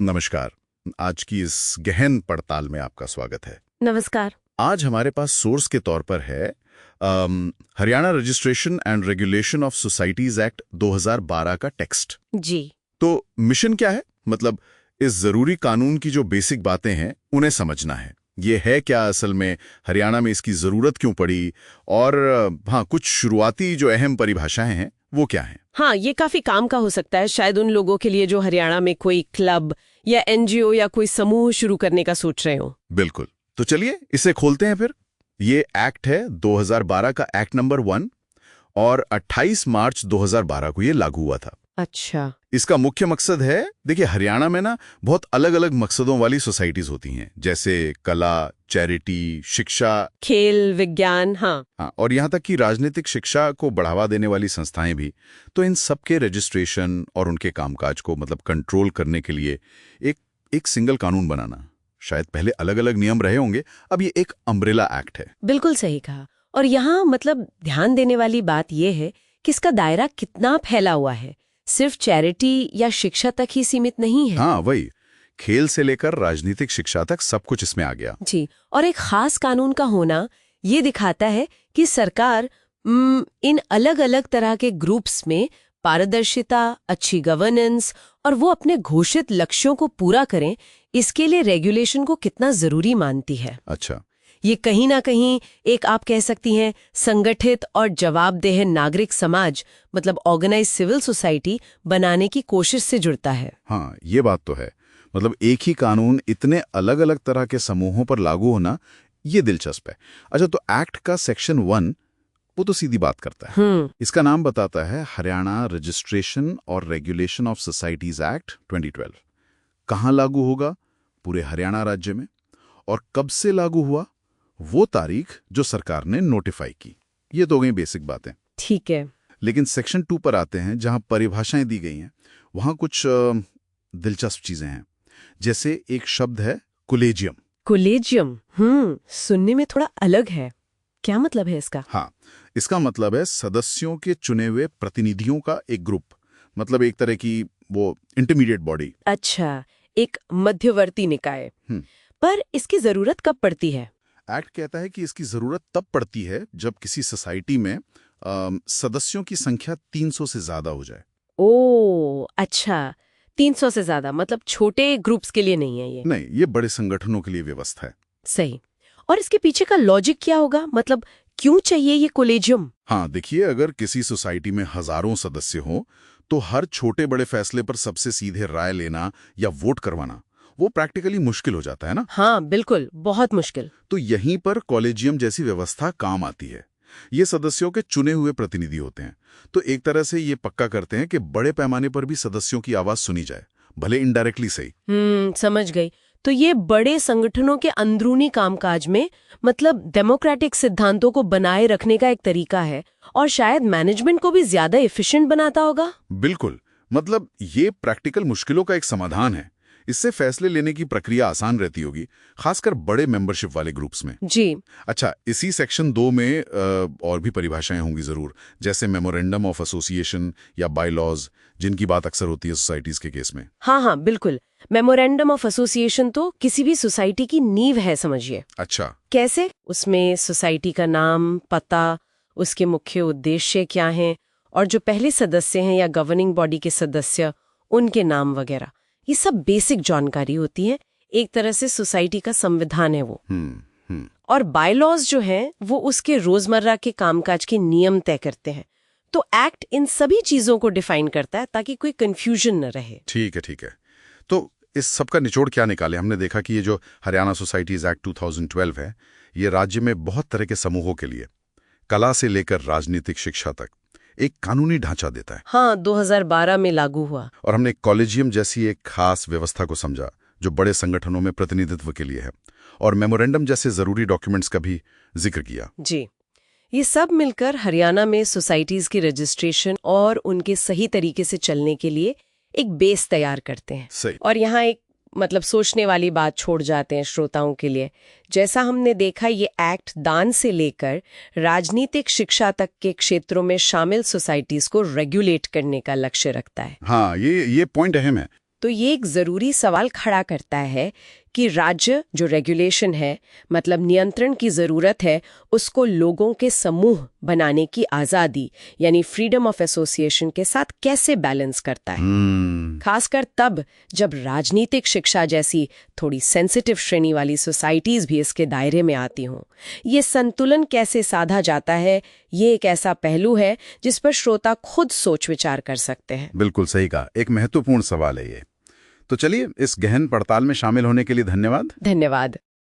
नमस्कार। आज की इस गहन पड़ताल में आपका स्वागत है। नमस्कार। आज हमारे पास सोर्स के तौर पर है Haryana registration and regulation of societies act 2012 का टेक्स्ट। जी। तो मिशन क्या है? मतलब इस जरूरी कानून की जो बेसिक बातें हैं उन्हें समझना है। ये है क्या असल में, हरियाणा में इसकी जरूरत क्यों पड़ी, और हाँ, कुछ शुरुआती जो अहम परिभाषाएं हैं वो क्या हैं। हाँ, ये काफी काम का हो सकता है शायद उन लोगों के लिए जो हरियाणा में कोई क्लब या एनजीओ या कोई समूह शुरू करने का सोच रहे हो। बिल्कुल। तो चलिए इसे खोलते हैं फिर। ये एक्ट है 2012 का, एक्ट नंबर 1, और 28 मार्च 2012 को ये लागू हुआ था। अच्छा। इसका मुख्य मकसद है, देखिए हरियाणा में ना बहुत अलग अलग मकसदों वाली सोसाइटीज होती हैं, जैसे कला, चैरिटी, शिक्षा, खेल, विज्ञान। हाँ, और यहाँ तक कि राजनीतिक शिक्षा को बढ़ावा देने वाली संस्थाएं भी। तो इन सबके रजिस्ट्रेशन और उनके कामकाज को मतलब कंट्रोल करने के लिए एक सिंगल कानून बनाना। शायद पहले अलग अलग नियम रहे होंगे, अब ये एक अम्ब्रेला एक्ट है। बिल्कुल सही कहा। और यहाँ मतलब ध्यान देने वाली बात यह है कि इसका दायरा कितना फैला हुआ है, सिर्फ चैरिटी या शिक्षा तक ही सीमित नहीं है। हाँ वही, खेल से लेकर राजनीतिक शिक्षा तक सब कुछ इसमें आ गया। जी। और एक खास कानून का होना ये दिखाता है कि सरकार इन अलग अलग तरह के ग्रुप्स में पारदर्शिता, अच्छी गवर्नेंस और वो अपने घोषित लक्ष्यों को पूरा करें, इसके लिए रेगुलेशन को कितना जरूरी मानती है। अच्छा। ये कहीं ना कहीं एक, आप कह सकती हैं, संगठित और जवाबदेह नागरिक समाज मतलब ऑर्गेनाइज सिविल सोसाइटी बनाने की कोशिश से जुड़ता है। हाँ, ये बात तो है। मतलब एक ही कानून इतने अलग अलग तरह के समूहों पर लागू होना, ये दिलचस्प है। अच्छा, तो एक्ट का सेक्शन 1 वो तो सीधी बात करता है। इसका नाम बताता है हरियाणा रजिस्ट्रेशन और रेगुलेशन ऑफ सोसाइटीज एक्ट 2012। कहाँ लागू होगा? पूरे हरियाणा राज्य में। और कब से लागू हुआ? वो तारीख जो सरकार ने नोटिफाई की। ये तो हो गई बेसिक बातें। ठीक है। लेकिन सेक्शन 2 पर आते हैं, जहां परिभाषाएं दी गई हैं। वहां कुछ दिलचस्प चीजें हैं। जैसे एक शब्द है कोलेजियम। कोलेजियम, सुनने में थोड़ा अलग है। क्या मतलब है इसका? हाँ, इसका मतलब है सदस्यों के चुने हुए प्रतिनिधियों का एक ग्रुप, मतलब एक तरह की वो इंटरमीडिएट बॉडी। अच्छा, एक मध्यवर्ती निकाय। पर इसकी जरूरत कब पड़ती है? एक्ट कहता है कि इसकी जरूरत तब पड़ती है जब किसी सोसाइटी में सदस्यों की संख्या 300 से ज्यादा हो जाए। ओ अच्छा, 300 से ज्यादा मतलब छोटे ग्रुप्स के लिए नहीं है ये? नहीं, ये बड़े संगठनों के लिए व्यवस्था है। सही। और इसके पीछे का लॉजिक क्या होगा? मतलब क्यों चाहिए ये कोलेजियम? हाँ देखिए, अगर किसी सोसाइटी में हजारों सदस्य हों तो हर छोटे बड़े फैसले पर सबसे सीधे राय लेना या वोट करवाना वो प्रैक्टिकली मुश्किल हो जाता है ना। हाँ बिल्कुल, बहुत मुश्किल। तो यहीं पर कॉलेजियम जैसी व्यवस्था काम आती है। ये सदस्यों के चुने हुए प्रतिनिधि होते हैं, तो एक तरह से ये पक्का करते हैं कि बड़े पैमाने पर भी सदस्यों की आवाज सुनी जाए, भले इनडायरेक्टली सही। समझ गई। तो ये बड़े संगठनों के अंदरूनी कामकाज में मतलब डेमोक्रेटिक सिद्धांतों को बनाए रखने का एक तरीका है, और शायद मैनेजमेंट को भी ज्यादा एफिशिएंट बनाता होगा। बिल्कुल, मतलब ये प्रैक्टिकल मुश्किलों का एक समाधान है। इससे फैसले लेने की प्रक्रिया आसान रहती होगी, खासकर बड़े मेंबरशिप वाले ग्रुप्स में। जी। अच्छा, इसी सेक्शन 2 में और भी परिभाषाएं होंगी जरूर, जैसे मेमोरेंडम ऑफ एसोसिएशन या बायलॉज, जिनकी बात अक्सर होती है सोसाइटीज के केस में। हाँ बिल्कुल। मेमोरेंडम ऑफ एसोसिएशन तो किसी भी सोसाइटी की नींव है, समझिए। अच्छा। कैसे? उसमें सोसाइटी का नाम, पता, उसके मुख्य उद्देश्य क्या हैं, और जो पहले सदस्य हैं या गवर्निंग बॉडी के सदस्य, उनके नाम वगैरह, ये सब बेसिक जानकारी होती है। एक तरह से सोसाइटी का संविधान है वो। और बायलॉज जो हैं वो उसके रोजमर्रा के कामकाज के नियम तय करते हैं। तो एक्ट इन सभी चीजों को डिफाइन करता है ताकि कोई कंफ्यूजन न रहे। ठीक है। तो इस सब का निचोड़ क्या निकाले? हमने देखा कि ये जो हरियाणा सोसाइटीज एक्ट 2012 है, ये राज्य में बहुत तरह के समूहों के लिए, कला से लेकर राजनीतिक शिक्षा तक, एक कानूनी ढांचा देता है। हाँ, 2012 में लागू हुआ। और हमने कॉलेजियम जैसी एक खास व्यवस्था को समझा जो बड़े संगठनों में प्रतिनिधित्व के लिए है, और मेमोरेंडम जैसे जरूरी डॉक्यूमेंट्स का भी जिक्र किया। जी। ये सब मिलकर हरियाणा में सोसाइटीज की रजिस्ट्रेशन और उनके सही तरीके से चलने के लिए एक बेस तैयार करते हैं। सही। और यहाँ एक मतलब सोचने वाली बात छोड़ जाते हैं श्रोताओं के लिए। जैसा हमने देखा, ये एक्ट दान से लेकर राजनीतिक शिक्षा तक के क्षेत्रों में शामिल सोसाइटीज को रेगुलेट करने का लक्ष्य रखता है। हाँ, ये पॉइंट अहम है। तो ये एक जरूरी सवाल खड़ा करता है कि राज्य जो रेगुलेशन है, मतलब नियंत्रण की जरूरत है, उसको लोगों के समूह बनाने की आजादी यानी फ्रीडम ऑफ एसोसिएशन के साथ कैसे बैलेंस करता है। खासकर तब जब राजनीतिक शिक्षा जैसी थोड़ी सेंसिटिव श्रेणी वाली सोसाइटीज भी इसके दायरे में आती हों। ये संतुलन कैसे साधा जाता है, ये एक ऐसा पहलू है जिस पर श्रोता खुद सोच विचार कर सकते हैं। बिल्कुल सही कहा, एक महत्वपूर्ण सवाल है ये। तो चलिए, इस गहन पड़ताल में शामिल होने के लिए धन्यवाद। धन्यवाद।